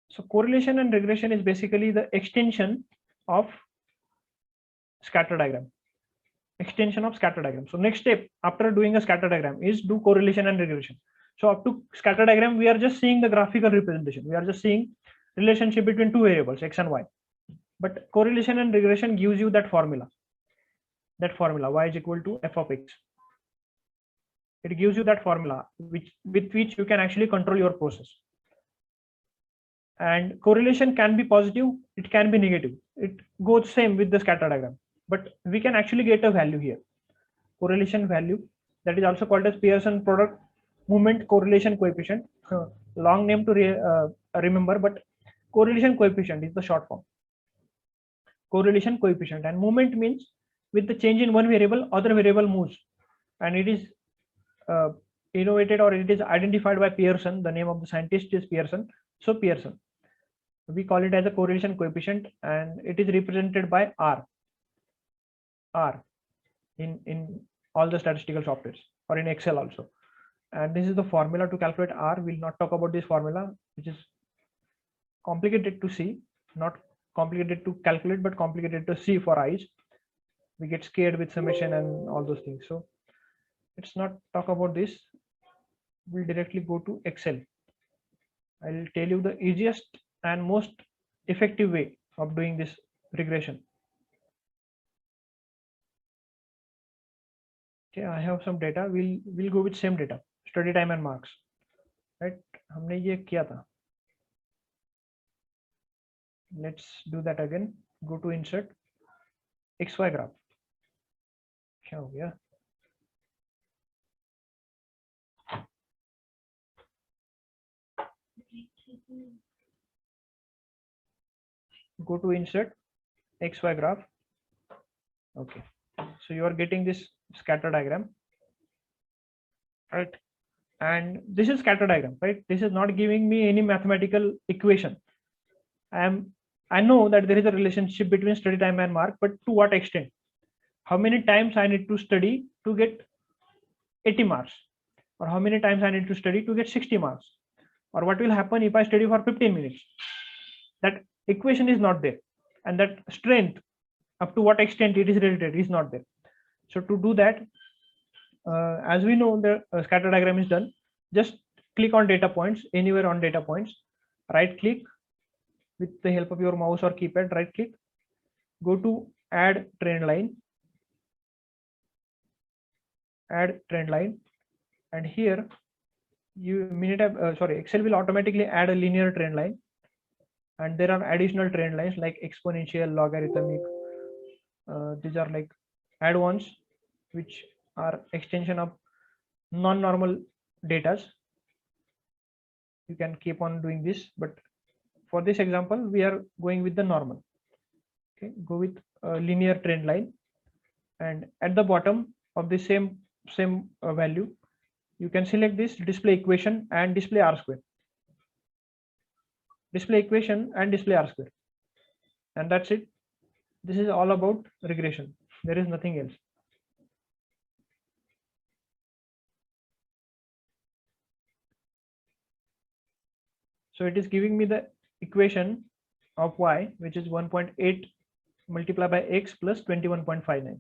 So correlation and regression is basically the extension of scatter diagram. Extension of scatter diagram. So next step after doing a scatter diagram is do correlation and regression. So up to scatter diagram, we are just seeing the graphical representation. We are just seeing relationship between two variables, x and y. But correlation and regression gives you that formula. That formula, y is equal to f of x. It gives you that formula with which you can actually control your process. And correlation can be positive, it can be negative. It goes same with the scatter diagram, but we can actually get a value here. Correlation value, that is also called as Pearson product movement correlation coefficient. Long name to remember, but correlation coefficient is the short form. Correlation coefficient, and movement means with the change in one variable, other variable moves, and it is innovated, or it is identified by Pearson. The name of the scientist is Pearson. So Pearson, we call it as a correlation coefficient, and it is represented by R in all the statistical softwares or in Excel also. And this is the formula to calculate R. We'll not talk about this formula, which is complicated to see, not complicated to calculate, but complicated to see for eyes. We get scared with summation and all those things. So let's not talk about this. We'll directly go to Excel. I'll tell you the easiest and most effective way of doing this regression. Okay, I have some data. We'll go with same data, study time and marks, right? हमने ये किया था. Let's do that again. Go to insert XY graph. क्या हो गया? Go to insert XY graph. Okay, so you are getting this scatter diagram, right? And this is scatter diagram, right? This is not giving me any mathematical equation. I know that there is a relationship between study time and mark, but to what extent? How many times I need to study to get 80 marks, or how many times I need to study to get 60 marks, or what will happen if I study for 15 minutes? That equation is not there, and that strength, up to what extent it is related, is not there. So to do that, as we know, the scatter diagram is done. Just click on data points, anywhere on data points, right click with the help of your mouse or keypad, right click, go to add trend line, and here you Excel will automatically add a linear trend line, and there are additional trend lines like exponential, logarithmic. These are like add-ons, which are extension of non-normal datas. You can keep on doing this, but for this example, we are going with the normal. Okay, go with a linear trend line, and at the bottom of the same value, you can select this display equation and display R square. Display equation and display R square, and that's it. This is all about regression. There is nothing else. So it is giving me the equation of y, which is 1.8 multiplied by x plus 21.59,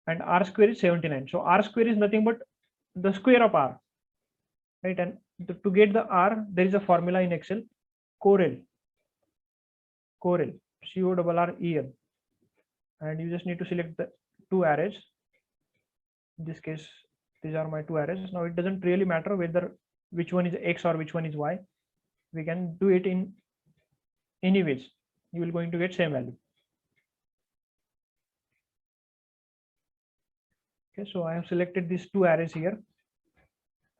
and r square is 79. So r square is nothing but the square of r, right? And to get the r, there is a formula in Excel, correl, CORREL, and you just need to select the two arrays. In this case, these are my two arrays. Now it doesn't really matter whether which one is x or which one is y. We can do it in any ways. You will going to get same value. Okay, so I have selected these two arrays here.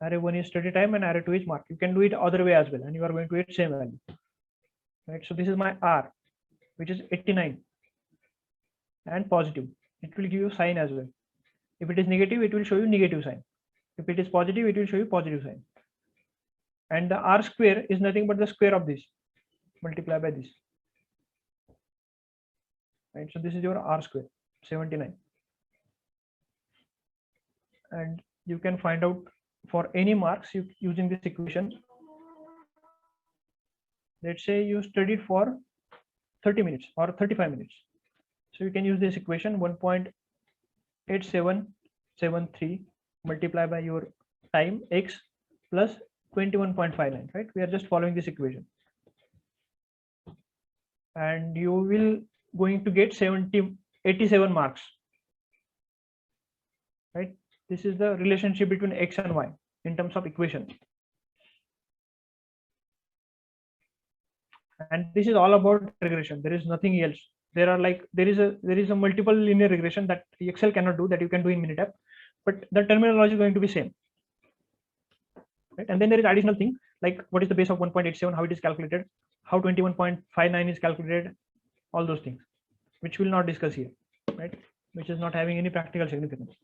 Array 1 is study time and array 2 is mark. You can do it other way as well, and you are going to get same value. Right. So this is my R, which is 89, and positive. It will give you sign as well. If it is negative, it will show you negative sign. If it is positive, it will show you positive sign. And the R square is nothing but the square of this multiplied by this. Right. So this is your R square, 79. And you can find out for any marks using this equation. Let's say you studied for 30 minutes or 35 minutes. So you can use this equation 1.8773 multiply by your time x plus 21.59, right? We are just following this equation. And you will going to get 87 marks, right? This is the relationship between x and y in terms of equation. And this is all about regression. There is nothing else. There is a multiple linear regression that Excel cannot do, that you can do in Minitab, but the terminology is going to be same, right? And then there is additional thing like what is the base of 1.87, how it is calculated, how 21.59 is calculated, all those things, which we'll not discuss here, right? Which is not having any practical significance,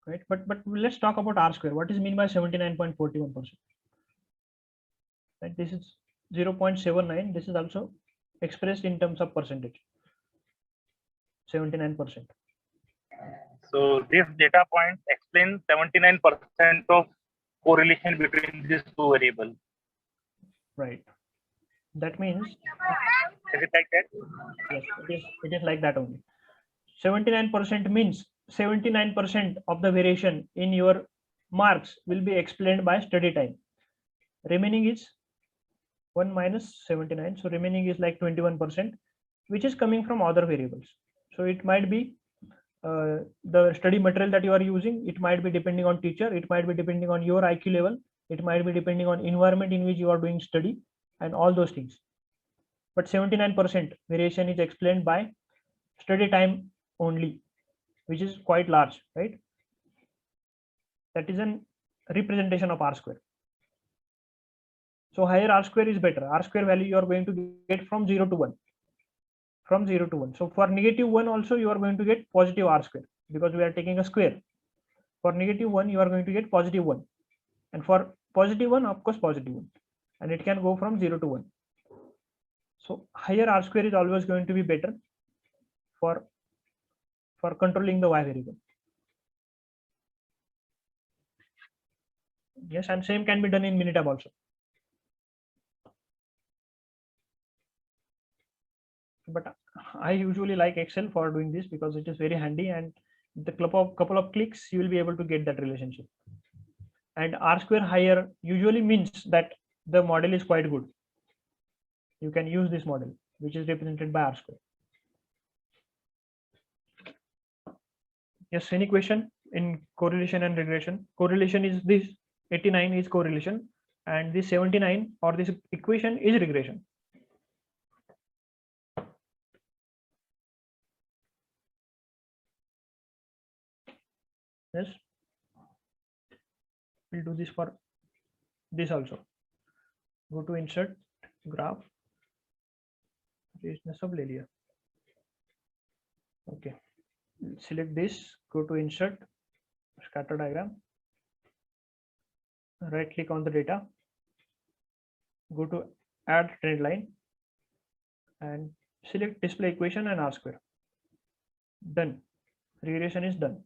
right? But let's talk about R square. What is mean by 79.41%? Right? This is 0.79. This is also expressed in terms of percentage. 79%. So this data point explains 79% of correlation between these two variables. Right. That means, is it like that? Yes, it is like that only. 79% means 79% of the variation in your marks will be explained by study time. Remaining is 1 minus 79. So remaining is like 21%, which is coming from other variables. So it might be the study material that you are using. It might be depending on teacher. It might be depending on your IQ level. It might be depending on environment in which you are doing study and all those things. But 79% variation is explained by study time only, which is quite large, right? That is an representation of R square. So higher R square is better. R square value you are going to get from 0 to 1. From 0 to 1. So for -1 also you are going to get positive R square because we are taking a square. For -1 you are going to get positive 1. And for positive 1, of course, positive 1. And it can go from 0 to 1. So higher R square is always going to be better for controlling the Y variable. Yes, and same can be done in Minitab also. But I usually like Excel for doing this because it is very handy, and the couple of clicks you will be able to get that relationship. And R square higher usually means that the model is quite good. You can use this model, which is represented by R square. Yes, any question in correlation and regression? Correlation is this 89 is correlation, and this 79 or this equation is regression. Yes, we'll do this for this also. Go to insert graph. Sub ले लिया. Okay, select this, go to insert scatter diagram, right click on the data, go to add trend line and select display equation and R square. Done. Regression is done.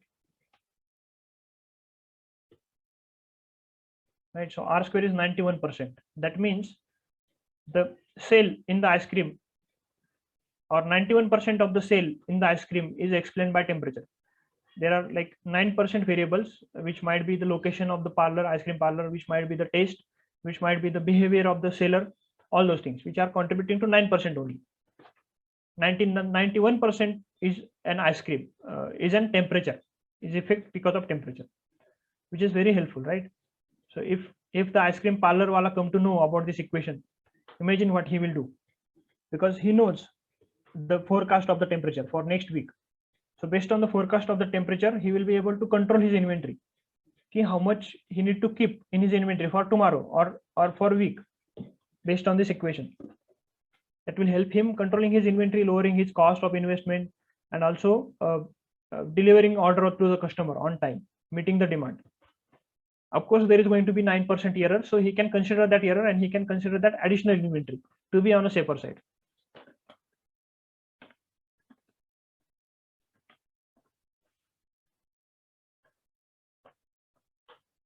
Right, so R square is 91%. That means the cell in the ice cream, or 91% of the cell in the ice cream, is explained by temperature. There are like 9% variables, which might be the location of the parlor, ice cream parlor, which might be the taste, which might be the behavior of the seller, all those things, which are contributing to 9% only. 91% is an ice cream, is an temperature, is effect because of temperature, which is very helpful, right? So if the ice cream parlor wala come to know about this equation, imagine what he will do, because he knows the forecast of the temperature for next week. So based on the forecast of the temperature, he will be able to control his inventory. See how much he need to keep in his inventory for tomorrow or for a week, based on this equation. That will help him controlling his inventory, lowering his cost of investment, and also delivering order to the customer on time, meeting the demand. Of course, there is going to be 9% error, so he can consider that error and he can consider that additional inventory to be on a safer side.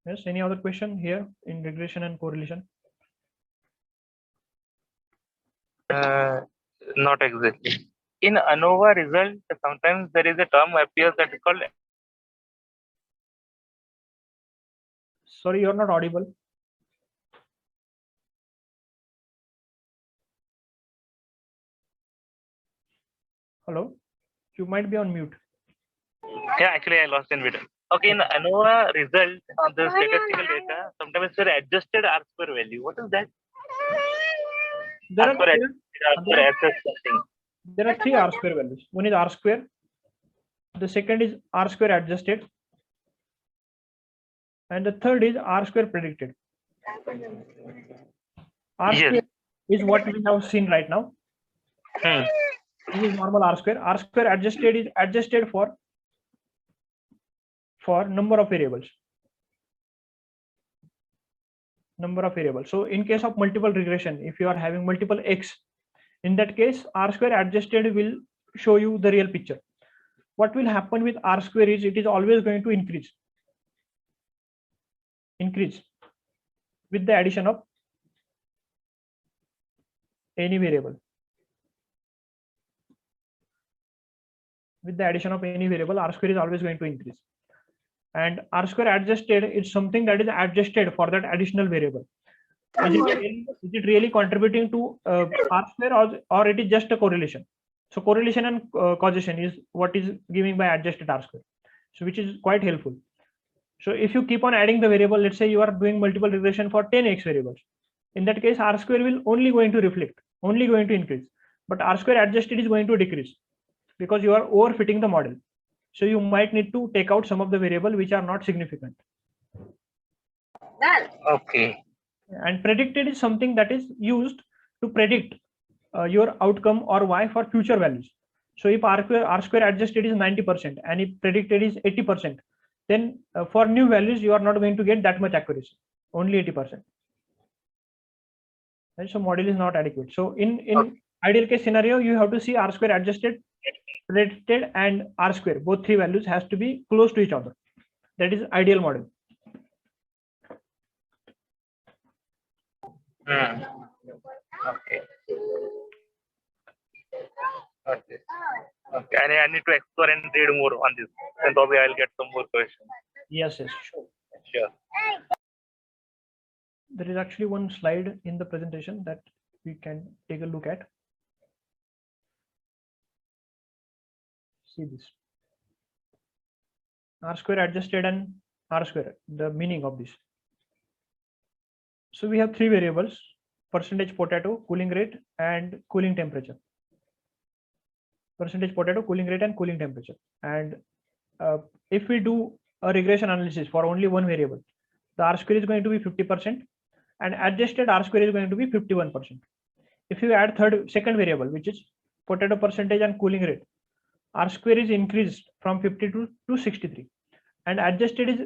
Yes, any other question here in regression and correlation? Not exactly. In ANOVA result, sometimes there is a term appears that is called. Sorry, you're not audible. Hello, you might be on mute. Yeah, actually, I lost in video. Okay, in ANOVA result on the statistical data, sometimes there are adjusted R square value. What is that? There R are square something. there are three R square values. One is R square. The second is R square adjusted. And the third is R square predicted. R Yes. square is what we have seen right now. Hmm. This is normal R square. R square adjusted is adjusted for number of variables. Number of variables. So in case of multiple regression, if you are having multiple X, in that case, R square adjusted will show you the real picture. What will happen with R square is it is always going to increase with the addition of any variable. With the addition of any variable, R square is always going to increase. And R square adjusted is something that is adjusted for that additional variable. Is it really contributing to R square, or it is just a correlation? So correlation and causation is what is giving by adjusted R square. So which is quite helpful. So if you keep on adding the variable, let's say you are doing multiple regression for 10 X variables. In that case, R square will only going to reflect, only going to increase. But R square adjusted is going to decrease because you are overfitting the model. So you might need to take out some of the variable which are not significant. Okay. And predicted is something that is used to predict your outcome or Y for future values. So if R square adjusted is 90% and if predicted is 80%, then for new values you are not going to get that much accuracy, only 80%. And so model is not adequate. So in ideal case scenario, you have to see R square adjusted, predicted, and R square. Both three values has to be close to each other. That is ideal model. Okay. Okay. Okay. I need to explore and read more on this, and probably I'll get some more questions. Yes, sure. Sure. There is actually one slide in the presentation that we can take a look at. See this. R square adjusted and R square, the meaning of this. So we have three variables: percentage potato, cooling rate, and cooling temperature. Percentage potato, cooling rate, and cooling temperature. And if we do a regression analysis for only one variable, the R square is going to be 50%, and adjusted R square is going to be 51%. If you add second variable, which is potato percentage and cooling rate, R square is increased from 52 to 63, and adjusted is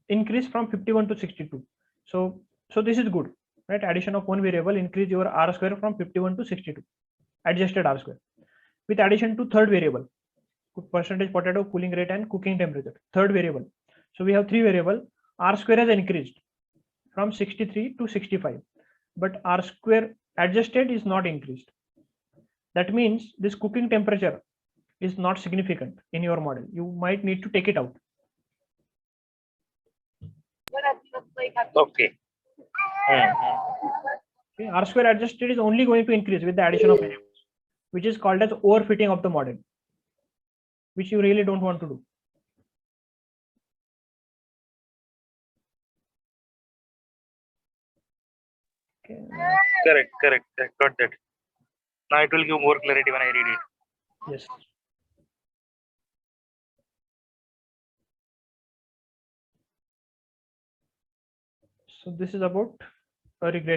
increased from 51 to 62. So this is good, right? Addition of one variable increase your R square from 51 to 62, adjusted R square. With addition to third variable, percentage potato, cooling rate, and cooking temperature, third variable. So we have three variable. R square has increased from 63 to 65, but R square adjusted is not increased. That means this cooking temperature is not significant in your model. You might need to take it out. Okay. Okay. R square adjusted is only going to increase with the addition of variables, which is called as overfitting of the model, which you really don't want to do. Okay. Correct. Got that. Now it will give more clarity when I read it. Yes. So this is about a regression.